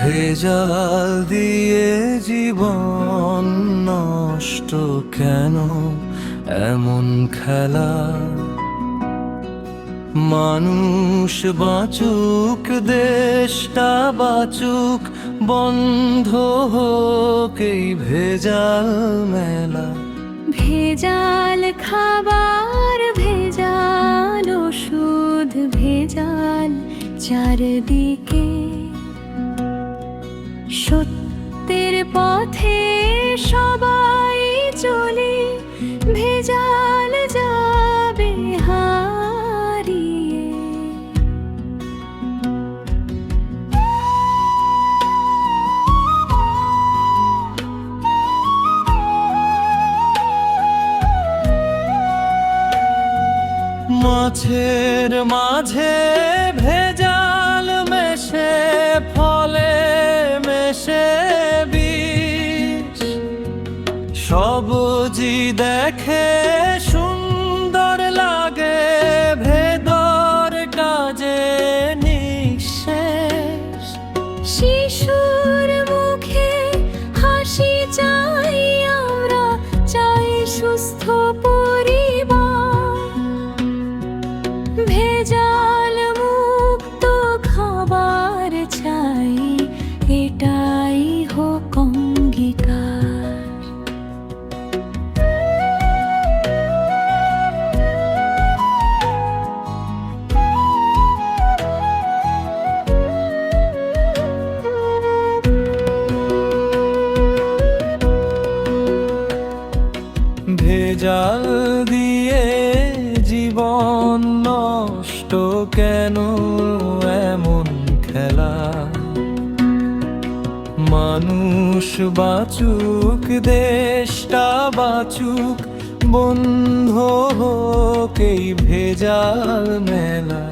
ভেজাল দিয়ে জীবন নষ্ট কেন, এমন খেলা। মানুষ বাঁচুক, দেশটা বাঁচুক, বন্ধ হোক এই ভেজাল মেলা। ভেজাল খাবার, ভেজাল ওষুধ, ভেজাল চারদিকে। সত্যের পথে সবাই চলি, ভেজাল যাবে হারিয়ে। মাছের মাঝে ভেজাল মেশে, ফলে মেশে বিষ। সবজি দেখে সুন্দর লাগে, ভেতর কাজে নিঃশেষ। শিশুর মুখে হাসি চাই আমরা, চাই সুস্থ পরিবার। ভেজাল মুক্ত খাবার চাই, এটাই হোক অঙ্গীকার। ভেজাল দিয়ে জীবন নষ্ট কেন, এমন খেলা। মানুষ বাঁচুক, দেশটা বাঁচুক, বন্ধ হোক এই ভেজাল মেলা।